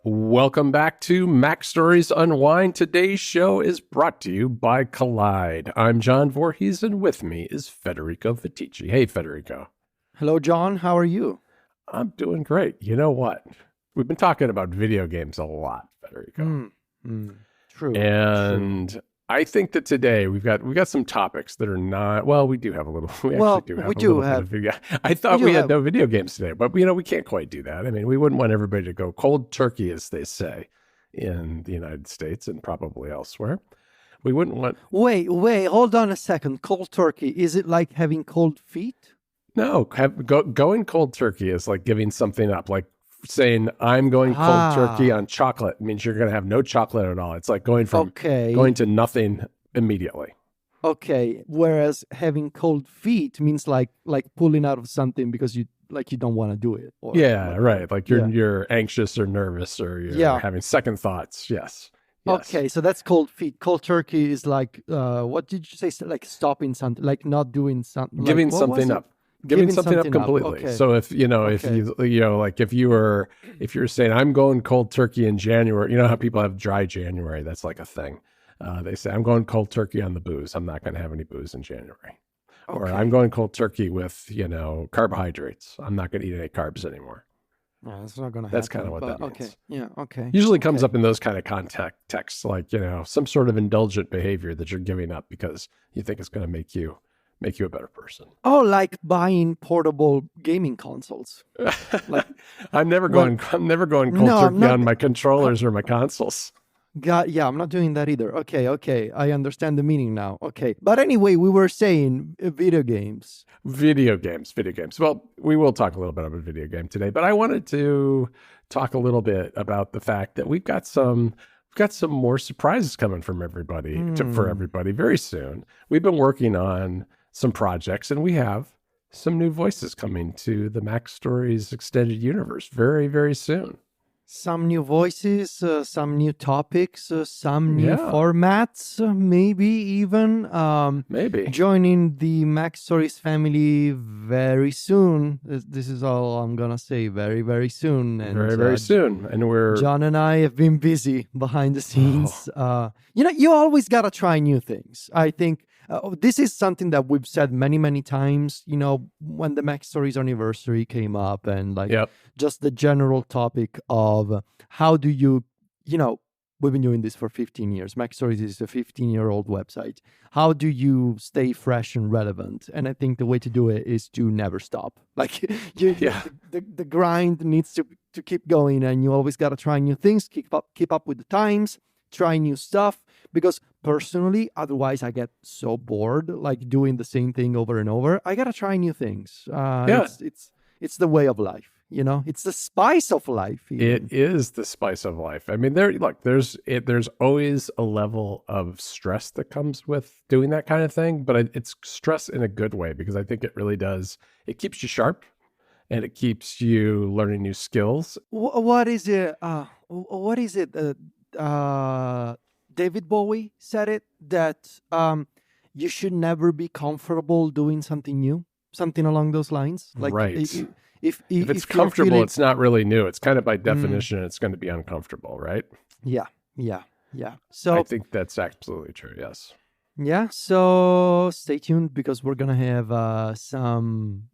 Welcome back to MacStories Unwind. Today's show is brought to you by Collide. I'm John Voorhees, and with me is Federico Fetici. Hey, Federico. Hello, John. How are you? I'm doing great. You know what? We've been talking about video games a lot, Federico. True. And I think that today we've got some topics that are not. Well, we do have a little. We actually do have a little bit of video. I thought we had no video games today, but we can't quite do that. I mean, we wouldn't want everybody to go cold turkey, as they say in the United States and probably elsewhere. We wouldn't want. Wait, hold on a second. Cold turkey, is it like having cold feet? No, going cold turkey is like giving something up, like saying I'm going cold turkey on chocolate. It means you're going to have no chocolate at all. It's like going to nothing immediately. Okay, whereas having cold feet means like pulling out of something because you don't want to do it. Or, right. Like you're anxious or nervous or you're having second thoughts. Yes. Okay, so that's cold feet. Cold turkey is like what did you say? Like stopping something, like not doing something, giving something up. Giving something up completely. Okay. So if if you're saying I'm going cold turkey in January, you know how people have dry January, that's like a thing. They say I'm going cold turkey on the booze. I'm not going to have any booze in January. Okay. Or I'm going cold turkey with, carbohydrates. I'm not going to eat any carbs anymore. No, that's not going to happen. That's kind of what that means. Okay. Yeah. Okay. Usually comes up in those kind of contexts, like, some sort of indulgent behavior that you're giving up because you think it's going to make you a better person. Oh, like buying portable gaming consoles. I'm never going cold turkey on my controllers or my consoles. I'm not doing that either. Okay. I understand the meaning now. Okay. But anyway, we were saying video games. Video games. Well, we will talk a little bit about video game today, but I wanted to talk a little bit about the fact that we've got some more surprises coming from everybody for everybody very soon. We've been working on some projects, and we have some new voices coming to the MacStories extended universe very, very soon. Some new voices, some new topics, some new formats, maybe even joining the MacStories family very soon. This is all I'm gonna say. Very, very soon. And, very soon. And John and I have been busy behind the scenes. You always gotta try new things. I think. This is something that we've said many, many times, when the MacStories anniversary came up and just the general topic of how do you, we've been doing this for 15 years. MacStories is a 15-year-old website. How do you stay fresh and relevant? And I think the way to do it is to never stop. Like the grind needs to keep going, and you always got to try new things, keep up with the times, try new stuff, because personally, otherwise I get so bored, like doing the same thing over and over. I gotta try new things. It's the way of life, It's the spice of life. Even. It is the spice of life. I mean, there's always a level of stress that comes with doing that kind of thing, but it's stress in a good way, because I think it really does. It keeps you sharp, and it keeps you learning new skills. What is it? David Bowie said it, that you should never be comfortable doing something new, something along those lines. Like, right. If it's comfortable, it's not really new. It's kind of by definition, it's going to be uncomfortable, right? Yeah. So I think that's absolutely true. Yes. Yeah. So stay tuned, because we're gonna have some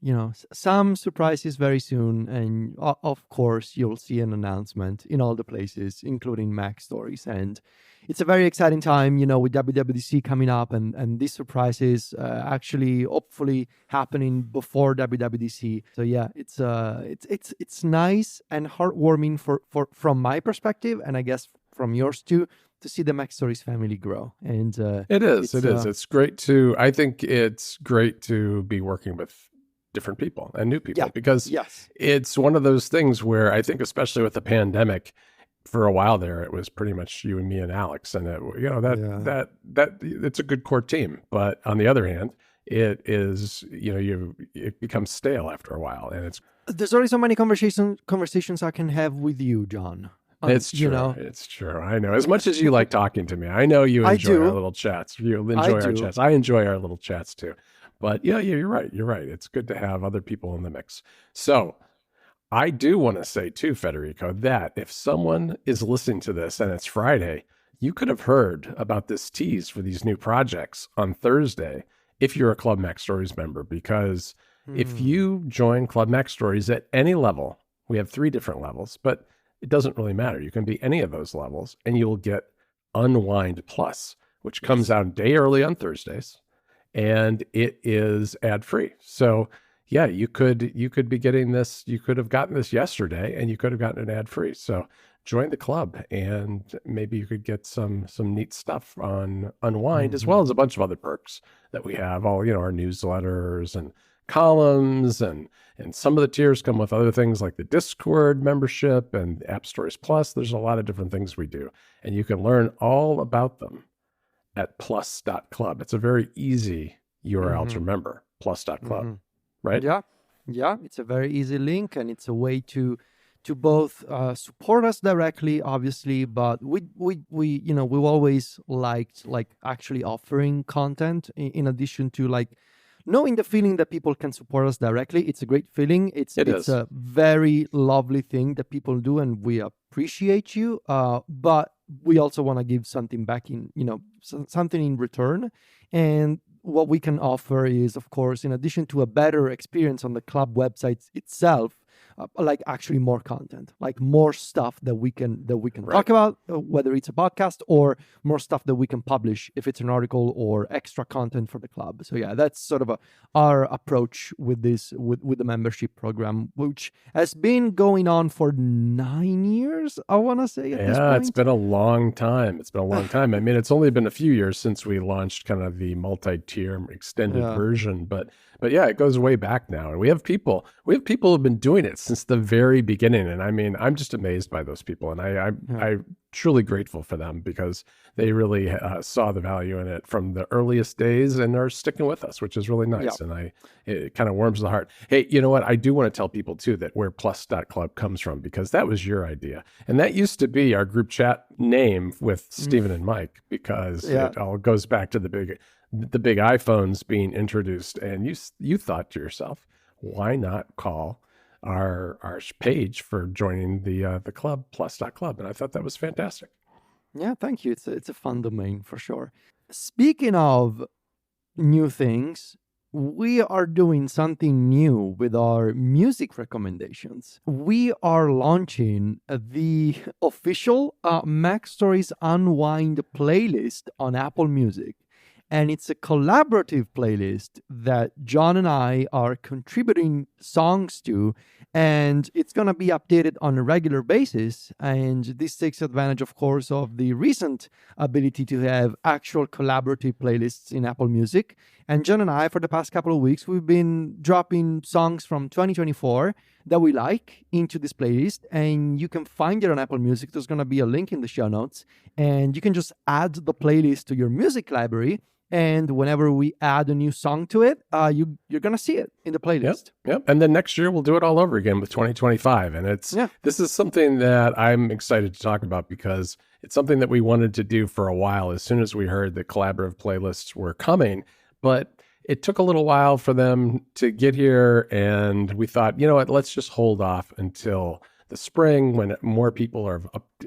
surprises very soon, and of course you'll see an announcement in all the places, including MacStories. And it's a very exciting time, with WWDC coming up, and these surprises actually hopefully happening before WWDC. So yeah, it's nice and heartwarming from my perspective, and I guess from yours too, to see the MacStories family grow. And it is. It's great I think it's great to be working with different people and new people, because it's one of those things where I think, especially with the pandemic, for a while there, it was pretty much you and me and Alex, and that it's a good core team. But on the other hand, it is, it becomes stale after a while, and there's already so many conversations I can have with you, John. It's true. It's true. I know. As much as you like talking to me, I know you enjoy our little chats. You enjoy our chats. I enjoy our little chats too. But yeah, you're right. You're right. It's good to have other people in the mix. So I do want to say too, Federico, that if someone is listening to this and it's Friday, you could have heard about this tease for these new projects on Thursday if you're a Club MacStories member, because if you join Club MacStories at any level, we have 3 different levels, but it doesn't really matter. You can be any of those levels and you'll get Unwind Plus, which comes out a day early on Thursdays, and it is ad-free. So yeah, you could be getting this. You could have gotten this yesterday, and you could have gotten it ad free. So join the club, and maybe you could get some neat stuff on Unwind, as well as a bunch of other perks that we have. All our newsletters and columns, and some of the tiers come with other things like the Discord membership and App Stories Plus. There's a lot of different things we do, and you can learn all about them at plus.club. It's a very easy URL to remember. Plus.club. Right? Yeah. It's a very easy link, and it's a way to both support us directly, obviously, but we've always liked actually offering content in addition to knowing the feeling that people can support us directly. It's a great feeling. It's a very lovely thing that people do, and we appreciate you. But we also want to give something back something in return. And what we can offer is, of course, in addition to a better experience on the club website itself, actually more content, more stuff that we can talk about, whether it's a podcast, or more stuff that we can publish if it's an article or extra content for the club. So yeah, that's sort of our approach with this, with the membership program, which has been going on for 9 years, I want to say. At this point. It's been a long time. I mean, it's only been a few years since we launched kind of the multi-tier extended version, but yeah, it goes way back now. And we have people who've been doing it since the very beginning. And I mean, I'm just amazed by those people. And I'm truly grateful for them, because they really saw the value in it from the earliest days and are sticking with us, which is really nice. Yeah. And it kind of warms the heart. Hey, you know what? I do want to tell people too that where plus.club comes from, because that was your idea. And that used to be our group chat name with Stephen and Mike, because it all goes back to the big iPhones being introduced, and you thought to yourself, why not call our page for joining the club plus.club? And I thought that was fantastic. Yeah, thank you. It's a fun domain for sure. Speaking of new things, we are doing something new with our music recommendations. We are launching the official MacStories Unwind playlist on Apple Music. And it's a collaborative playlist that John and I are contributing songs to, and it's going to be updated on a regular basis. And this takes advantage, of course, of the recent ability to have actual collaborative playlists in Apple Music. And John and I, for the past couple of weeks, we've been dropping songs from 2024 that we like into this playlist, and you can find it on Apple Music. There's going to be a link in the show notes, and you can just add the playlist to your music library. And whenever we add a new song to it, you're going to see it in the playlist. Yep. And then next year we'll do it all over again with 2025. And this is something that I'm excited to talk about, because it's something that we wanted to do for a while as soon as we heard that collaborative playlists were coming. But it took a little while for them to get here. And we thought, you know what, let's just hold off until the spring, when more people are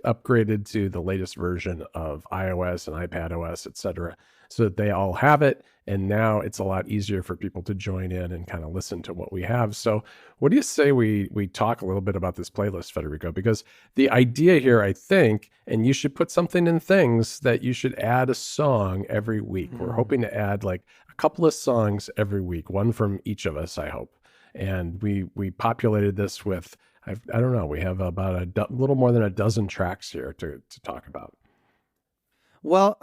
upgraded to the latest version of iOS and iPadOS, et cetera, so that they all have it. And now it's a lot easier for people to join in and kind of listen to what we have. So what do you say we talk a little bit about this playlist, Federico? Because the idea here, I think, and you should put something in things, that you should add a song every week. We're hoping to add a couple of songs every week, one from each of us, I hope. And we populated this with, I don't know, we have about a little more than a dozen tracks here to talk about. Well,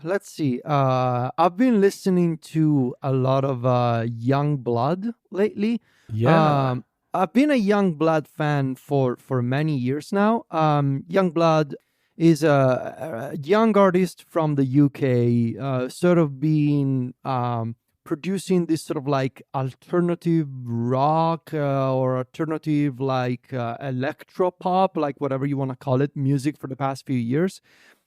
let's see. I've been listening to a lot of Youngblood lately. Yeah. I've been a Youngblood fan for many years now. Youngblood is a young artist from the UK, sort of being producing this sort of alternative rock or alternative electropop, whatever you want to call it, music for the past few years.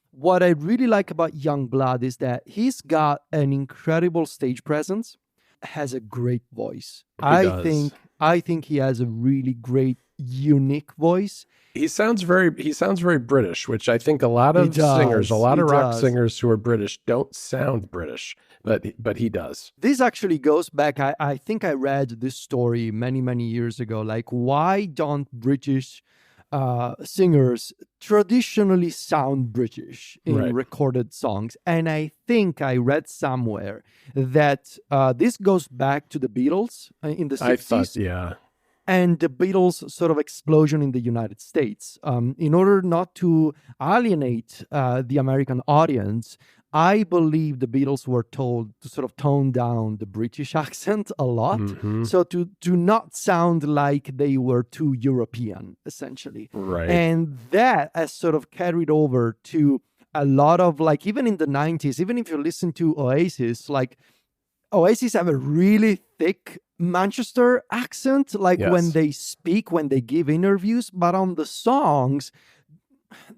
What I really like about Youngblood is that he's got an incredible stage presence, has a great voice. I think I think he has a really great, unique voice. He sounds very British, which I think a lot of singers, a lot of rock singers who are British don't sound British, but he does. This actually goes back, I think I read this story many, many years ago. Like, why don't British singers traditionally sound British in recorded songs? And I think I read somewhere that this goes back to the Beatles in the 60s. I thought, yeah. And the Beatles' sort of explosion in the United States. In order not to alienate the American audience, I believe the Beatles were told to sort of tone down the British accent a lot. Mm-hmm. So to not sound like they were too European, essentially. Right. And that has sort of carried over to a lot of, like, even in the 90s, even if you listen to Oasis, like, Oasis have a really thick Manchester accent, like when they speak, when they give interviews, but on the songs,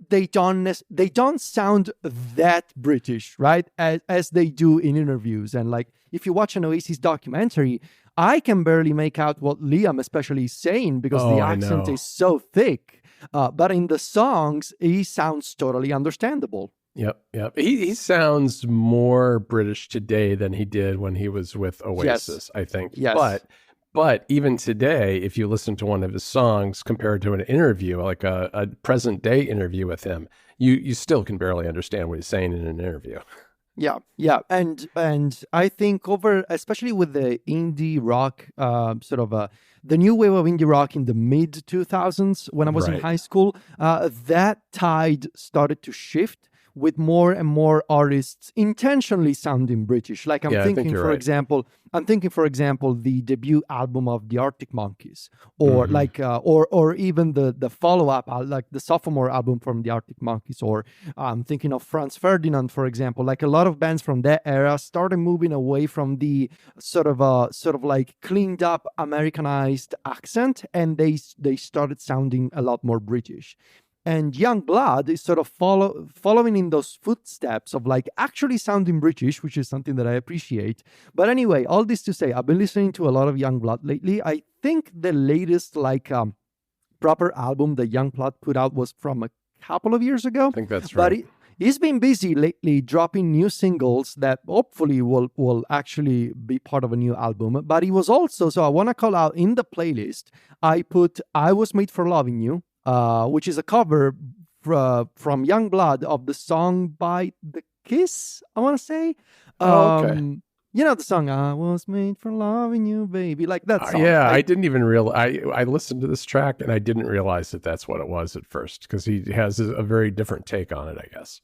they don't sound that British, right? As they do in interviews. And like, if you watch an Oasis documentary, I can barely make out what Liam especially is saying because the accent is so thick. But in the songs, he sounds totally understandable. Yep. He sounds more British today than he did when he was with Oasis, I think. Yes. But even today, if you listen to one of his songs compared to an interview, like a present day interview with him, you still can barely understand what he's saying in an interview. Yeah. And I think especially with the indie rock, the new wave of indie rock in the mid 2000s, when I was in high school, that tide started to shift, with more and more artists intentionally sounding British. Like I'm thinking, for example, the debut album of the Arctic Monkeys, or or even the follow-up, like the sophomore album from the Arctic Monkeys, or I'm thinking of Franz Ferdinand, for example. Like a lot of bands from that era started moving away from the sort of like cleaned up Americanized accent, and they started sounding a lot more British. And Youngblood is sort of following in those footsteps of like actually sounding British, which is something that I appreciate. But anyway, all this to say, I've been listening to a lot of Youngblood lately. I think the latest proper album that Youngblood put out was from a couple of years ago. I think that's right. But he's been busy lately dropping new singles that hopefully will actually be part of a new album. But he was also, so I want to call out in the playlist, I put I Was Made for Loving You, which is a cover from Youngblood of the song by The Kiss, I want to say. Okay. You know the song, I Was Made for Loving You, Baby, like that song. I didn't even realize, I listened to this track and I didn't realize that that's what it was at first, because he has a very different take on it, I guess.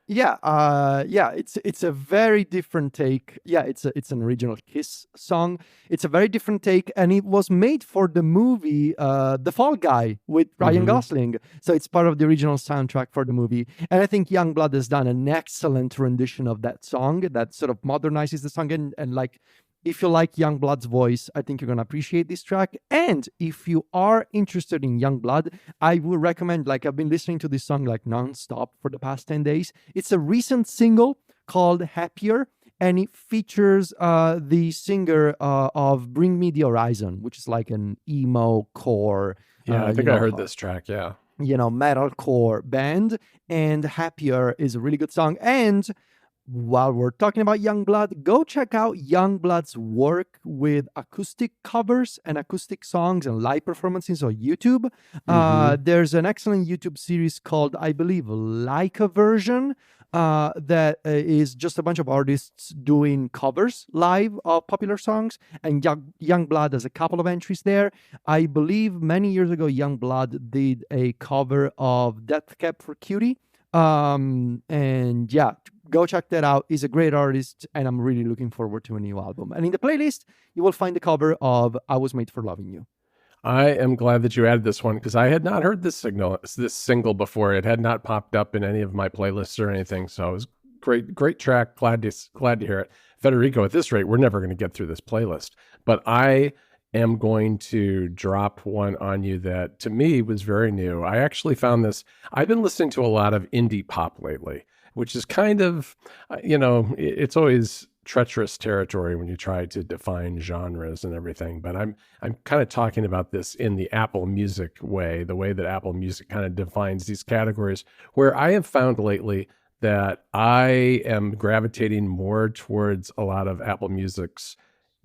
It's a very different take. It's an original Kiss song. It's a very different take, and it was made for the movie The Fall Guy with Ryan Gosling. So it's part of the original soundtrack for the movie. And I think Youngblood has done an excellent rendition of that song that sort of modernizes the song, and like, if you like Youngblood's voice, I think you're going to appreciate this track. And if you are interested in Youngblood, I would recommend, like, I've been listening to this song like nonstop for the past 10 days. It's a recent single called Happier, and it features the singer of Bring Me the Horizon, which is like an emo core. Yeah, I think I heard this track, yeah. Metalcore band. And Happier is a really good song. And while we're talking about Youngblood, go check out Youngblood's work with acoustic covers and acoustic songs and live performances on YouTube. There's an excellent YouTube series called, I believe, Like a Version, that is just a bunch of artists doing covers live of popular songs, and Youngblood has a couple of entries there. I believe many years ago, Youngblood did a cover of Death Cab for Cutie. Go check that out. He's a great artist, and I'm really looking forward to a new album. And in the playlist, you will find the cover of I Was Made for Loving You. I am glad that you added this one, because I had not heard this single before. It had not popped up in any of my playlists or anything. So it was great track. Glad to hear it. Federico, at this rate, we're never going to get through this playlist, but I am going to drop one on you that to me was very new. I actually found this. I've been listening to a lot of indie pop lately, which is kind of, it's always treacherous territory when you try to define genres and everything. But I'm kind of talking about this in the Apple Music way, the way that Apple Music kind of defines these categories, where I have found lately that I am gravitating more towards a lot of Apple Music's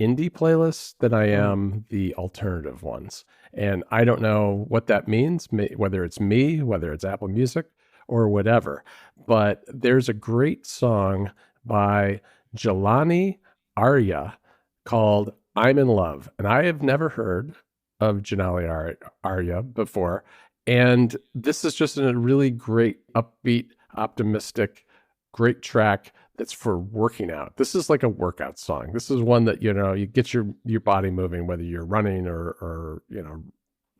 indie playlists than I am the alternative ones. And I don't know what that means, whether it's me, whether it's Apple Music or whatever. But there's a great song by Jelani Arya called I'm in Love. And I have never heard of Jelani Arya before. And this is just a really great, upbeat, optimistic, great track that's for working out. This is like a workout song. This is one that, you get your body moving, whether you're running or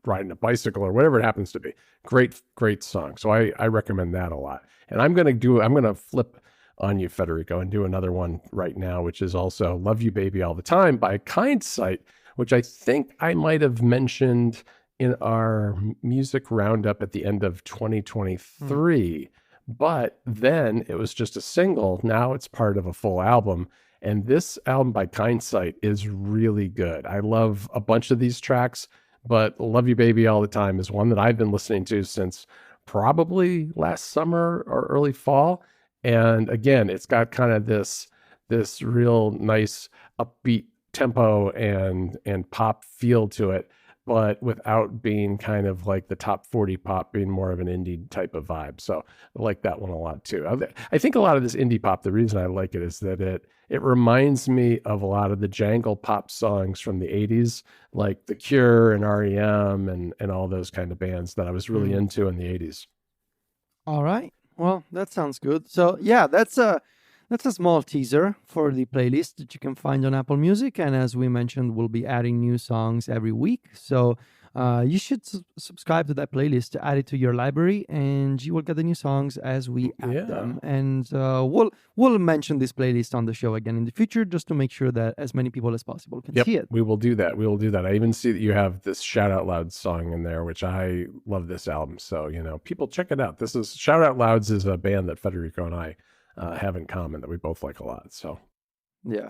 riding a bicycle or whatever it happens to be. Great song. So I recommend that a lot. And I'm going to flip on you, Federico, and do another one right now, which is also Love You Baby All the Time by Kindsight, which I think I might have mentioned in our music roundup at the end of 2023. But then it was just a single. Now it's part of a full album. And this album by Kindsight is really good. I love a bunch of these tracks, but Love You Baby All the Time is one that I've been listening to since probably last summer or early fall. And again, it's got kind of this real nice upbeat tempo and pop feel to it, but without being kind of like the top 40 pop, being more of an indie type of vibe. So I like that one a lot too. I think a lot of this indie pop, the reason I like it is that it reminds me of a lot of the jangle pop songs from the 80s, like The Cure and REM and all those kind of bands that I was really into in the 80s. All right. Well, that sounds good. So yeah, that's a small teaser for the playlist that you can find on Apple Music. And as we mentioned, we'll be adding new songs every week. So you should subscribe to that playlist to add it to your library, and you will get the new songs as we add them. And we'll mention this playlist on the show again in the future, just to make sure that as many people as possible can see it. We will do that. I even see that you have this Shout Out Loud song in there, which I love this album. So, people check it out. This is Shout Out Louds is a band that Federico and I have in common that we both like a lot. So, yeah.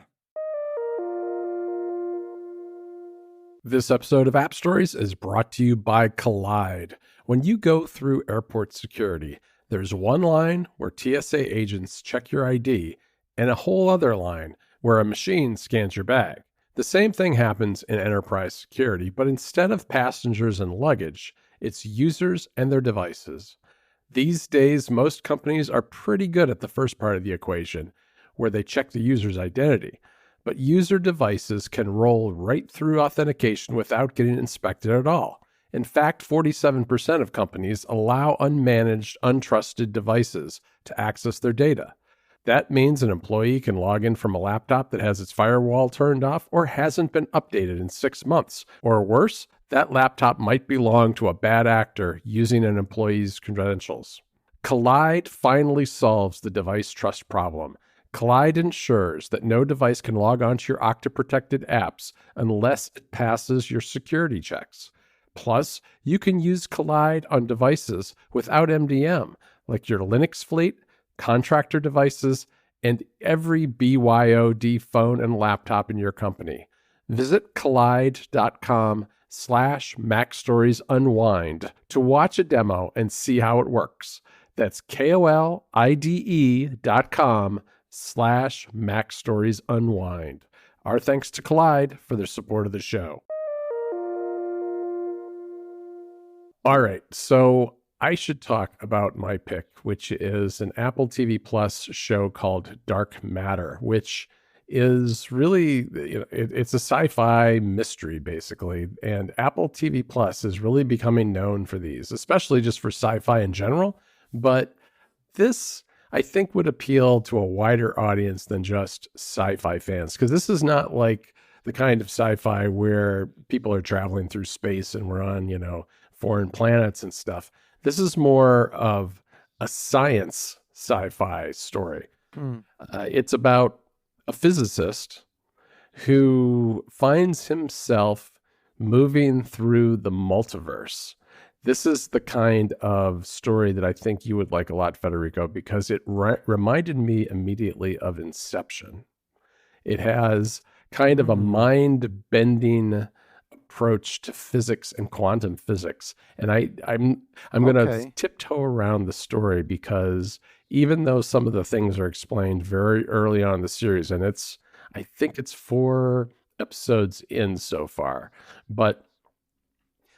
This episode of App Stories is brought to you by Collide. When you go through airport security, there's one line where TSA agents check your ID and a whole other line where a machine scans your bag. The same thing happens in enterprise security, but instead of passengers and luggage, it's users and their devices. These days, most companies are pretty good at the first part of the equation, where they check the user's identity. But user devices can roll right through authentication without getting inspected at all. In fact, 47% of companies allow unmanaged, untrusted devices to access their data. That means an employee can log in from a laptop that has its firewall turned off or hasn't been updated in 6 months. Or worse, that laptop might belong to a bad actor using an employee's credentials. Collide finally solves the device trust problem. Collide ensures that no device can log onto your Okta-protected apps unless it passes your security checks. Plus, you can use Collide on devices without MDM, like your Linux fleet, contractor devices, and every BYOD phone and laptop in your company. Visit collide.com/MacStories Unwind to watch a demo and see how it works. That's KOLIDE.com/MacStories Unwind. Our thanks to Collide for their support of the show. All right, so I should talk about my pick, which is an Apple TV Plus show called Dark Matter, which is really, it's a sci-fi mystery, basically. And Apple TV Plus is really becoming known for these, especially just for sci-fi in general. But this, I think, would appeal to a wider audience than just sci-fi fans, because this is not like the kind of sci-fi where people are traveling through space and we're on, foreign planets and stuff. This is more of a science sci-fi story. It's about a physicist who finds himself moving through the multiverse. This is the kind of story that I think you would like a lot, Federico, because it reminded me immediately of Inception. It has kind of a mind-bending approach to physics and quantum physics. And I'm going to tiptoe around the story because even though some of the things are explained very early on in the series, and I think it's 4 episodes in so far, but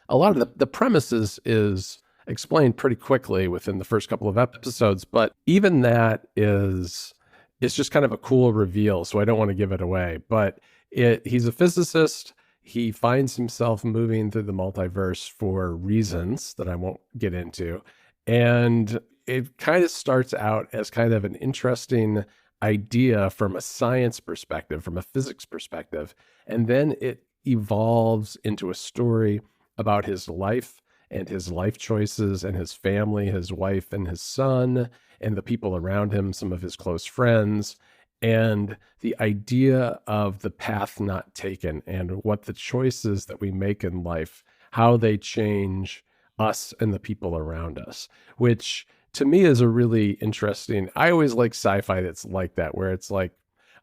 a lot of the premises is explained pretty quickly within the first couple of episodes, but even that it's just kind of a cool reveal, so I don't want to give it away. But he's a physicist. He finds himself moving through the multiverse for reasons that I won't get into. And it kind of starts out as kind of an interesting idea from a science perspective, from a physics perspective. And then it evolves into a story about his life and his life choices and his family, his wife and his son, and the people around him, some of his close friends, and the idea of the path not taken and what the choices that we make in life, how they change us and the people around us, which to me is a really interesting, I always like sci-fi that's like that, where it's like,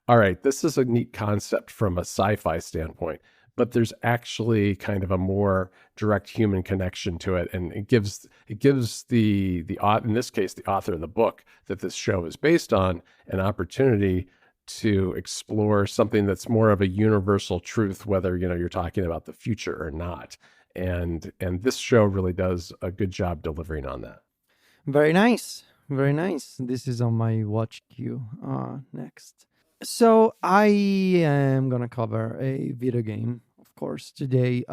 all right, this is a neat concept from a sci-fi standpoint, but there's actually kind of a more direct human connection to it. And it gives the in this case, the author of the book that this show is based on, an opportunity to explore something that's more of a universal truth, whether, you're talking about the future or not. And this show really does a good job delivering on that. Very nice. Very nice. This is on my watch queue next. So I am going to cover a video game, of course, today.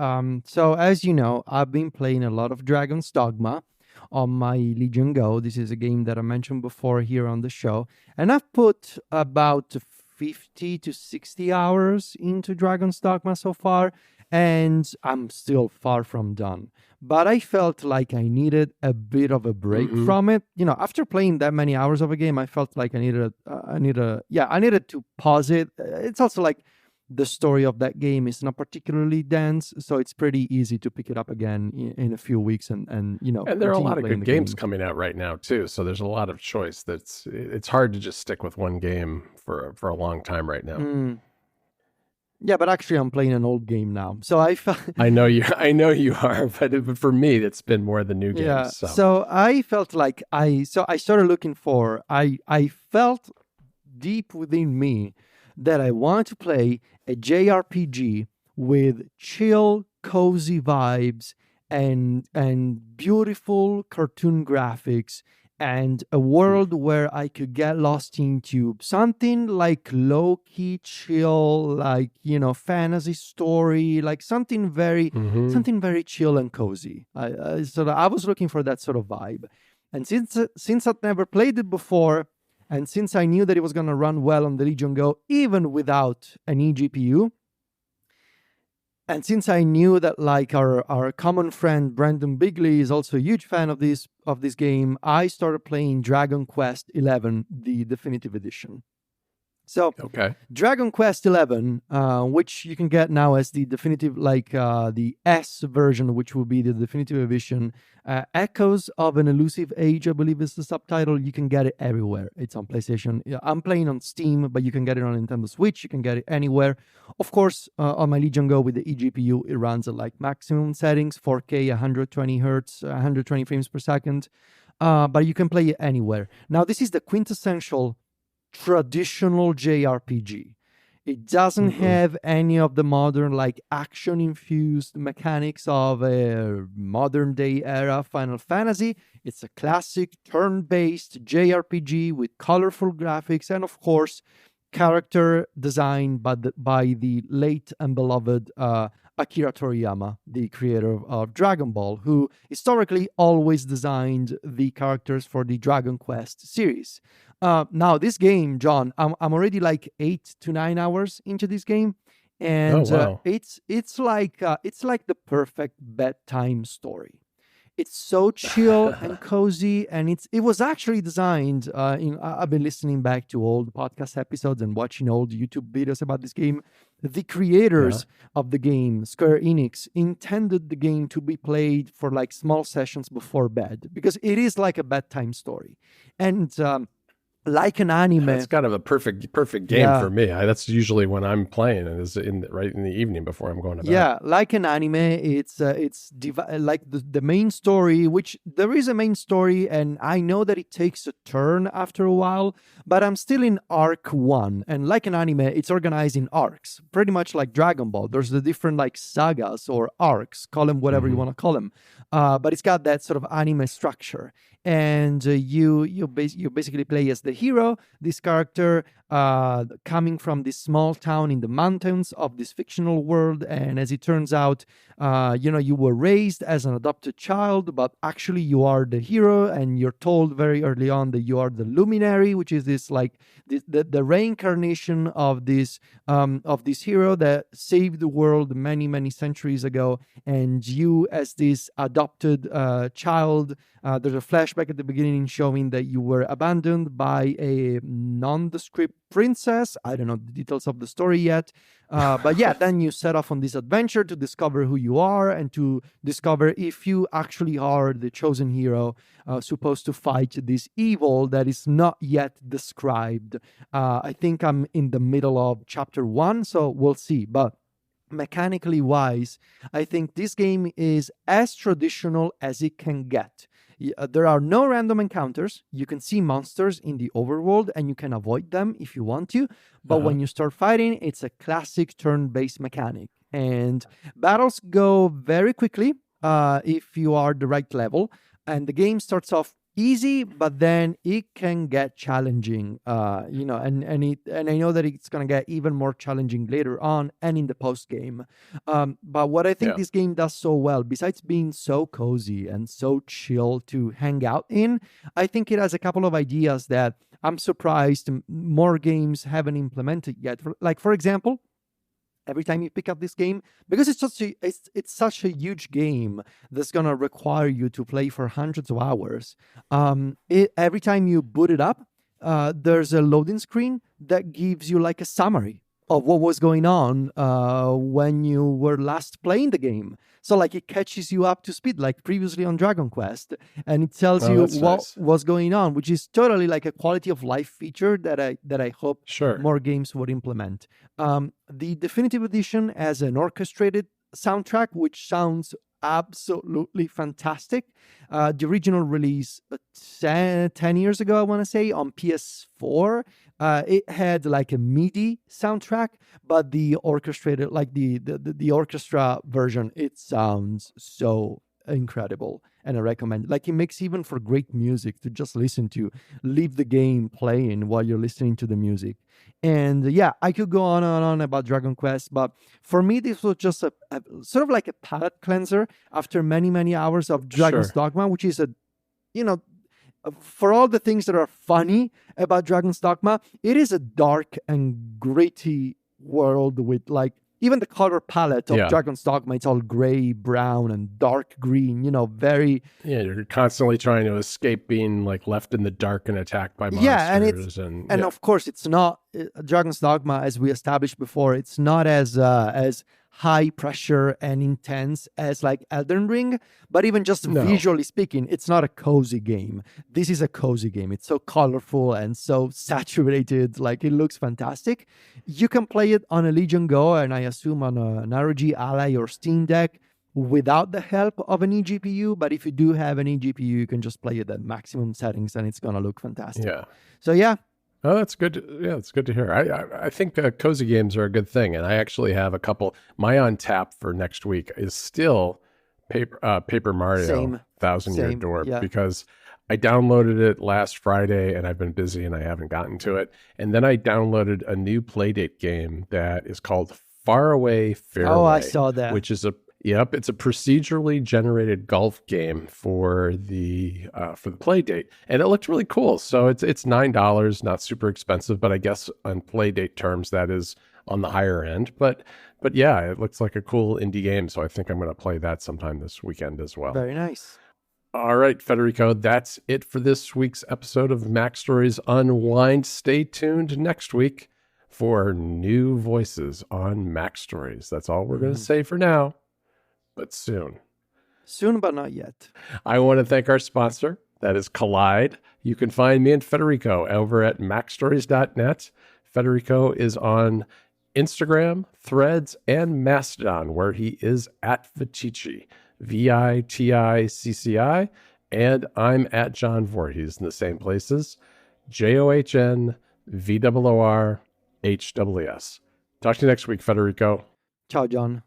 So as you know, I've been playing a lot of Dragon's Dogma on my Legion Go. This is a game that I mentioned before here on the show. And I've put about 50 to 60 hours into Dragon's Dogma so far. And I'm still far from done. But I felt like I needed a bit of a break from it. After playing that many hours of a game, I felt like I needed to pause it. It's also like the story of that game is not particularly dense, so it's pretty easy to pick it up again in a few weeks and And there are a lot of good games coming out right now too, so there's a lot of choice. It's hard to just stick with one game for a long time right now. Yeah, but actually I'm playing an old game now. So I know you are, but for me it's been more the new games. Yeah. So I felt like I started looking for I felt deep within me that I wanted to play a JRPG with chill, cozy vibes and beautiful cartoon graphics and a world where I could get lost into something like low-key chill, like, fantasy story, like something very chill and cozy. So I was looking for that sort of vibe. And since I'd never played it before, and since I knew that it was going to run well on the Legion Go, even without an eGPU, and since I knew that like our common friend Brandon Bigley is also a huge fan of this game, I started playing Dragon Quest XI, the definitive edition. So, Dragon Quest XI, which you can get now as the definitive, the S version, which will be the definitive edition, Echoes of an Elusive Age, I believe is the subtitle. You can get it everywhere. It's on PlayStation. I'm playing on Steam, but you can get it on Nintendo Switch. You can get it anywhere. Of course, on my Legion Go with the eGPU, it runs at like maximum settings, 4K, 120 hertz, 120 frames per second. But you can play it anywhere. Now, this is the quintessential traditional JRPG. It doesn't have any of the modern, like, action-infused mechanics of a modern-day era Final Fantasy. It's a classic turn-based JRPG with colorful graphics and, of course, character design by the late and beloved Akira Toriyama, the creator of Dragon Ball, who historically always designed the characters for the Dragon Quest series. Now, this game, John, I'm already like 8 to 9 hours into this game, and it's like the perfect bedtime story. It's so chill and cozy, and it was actually designed. I've been listening back to old podcast episodes and watching old YouTube videos about this game. The creators of the game, Square Enix, intended the game to be played for like small sessions before bed because it is like a bedtime story, and like an anime. That's kind of a perfect game for me. That's usually when I'm playing, and is right in the evening before I'm going to bed. Yeah, like an anime, it's like the main story, which there is a main story, and I know that it takes a turn after a while, but I'm still in arc 1, and like an anime, it's organized in arcs, pretty much like Dragon Ball. There's the different like sagas or arcs, call them whatever you want to call them, but it's got that sort of anime structure. And you basically play as the hero, this character coming from this small town in the mountains of this fictional world. And as it turns out, you were raised as an adopted child, but actually you are the hero, and you're told very early on that you are the luminary, which is this like the reincarnation of this hero that saved the world many, many centuries ago. And you, as this adopted child, there's a flashback at the beginning showing that you were abandoned by a nondescript princess. I don't know the details of the story yet. But yeah, then you set off on this adventure to discover who you are and to discover if you actually are the chosen hero supposed to fight this evil that is not yet described. I think I'm in the middle of chapter 1, so we'll see. But mechanically wise, I think this game is as traditional as it can get. There are no random encounters. You can see monsters in the overworld and you can avoid them if you want to. But when you start fighting, it's a classic turn-based mechanic. And battles go very quickly if you are the right level. And the game starts off easy, but then it can get challenging, and I know that it's going to get even more challenging later on and in the post game. But what I think this game does so well, besides being so cozy and so chill to hang out in, I think it has a couple of ideas that I'm surprised more games haven't implemented yet. Like, for example, every time you pick up this game, because it's such a huge game that's gonna require you to play for hundreds of hours. Every time you boot it up, there's a loading screen that gives you like a summary of what was going on when you were last playing the game. So like it catches you up to speed, like previously on Dragon Quest, and it tells you what was going on, which is totally like a quality of life feature that I hope more games would implement. The Definitive Edition has an orchestrated soundtrack, which sounds absolutely fantastic. The original release 10 years ago, I want to say, on PS4, it had like a MIDI soundtrack, but the orchestrated, like the orchestra version, it sounds so incredible, and I recommend it. Like, it makes even for great music to just listen to, leave the game playing while you're listening to the music. And yeah, I could go on and on about Dragon Quest, but for me, this was just a sort of like a palate cleanser after many, many hours of Dragon's Dogma, which is for all the things that are funny about Dragon's Dogma, it is a dark and gritty world with like, even the color palette of Dragon's Dogma, it's all gray, brown, and dark green, very... Yeah, you're constantly trying to escape being like left in the dark and attacked by monsters. Yeah, and of course, it's not... Dragon's Dogma, as we established before, it's not as high pressure and intense as like Elden Ring, but even just visually speaking, it's not a cozy game. This is a cozy game. It's so colorful and so saturated, like it looks fantastic. You can play it on a Legion Go, and I assume on an ROG Ally or Steam Deck without the help of an eGPU, but if you do have an eGPU, you can just play it at maximum settings and it's gonna look fantastic. Yeah. So yeah. Oh, that's good. It's good to hear. I think cozy games are a good thing, and I actually have a couple. My on tap for next week is still Paper Mario Thousand Year Door, because I downloaded it last Friday and I've been busy and I haven't gotten to it. And then I downloaded a new Playdate game that is called Faraway Fairway. Oh, I saw that. Which is it's a procedurally generated golf game for the Playdate, and it looked really cool. So it's $9, not super expensive, but I guess on Playdate terms that is on the higher end. But yeah, it looks like a cool indie game. So I think I'm going to play that sometime this weekend as well. Very nice. All right, Federico, that's it for this week's episode of MacStories Unwind. Stay tuned next week for new voices on MacStories. That's all we're going to say for now. But soon. Soon, but not yet. I want to thank our sponsor. That is Collide. You can find me and Federico over at MacStories.net. Federico is on Instagram, Threads, and Mastodon, where he is at Viticci, Viticci, and I'm at John Voorhees in the same places, JohnVoorHs. Talk to you next week, Federico. Ciao, John.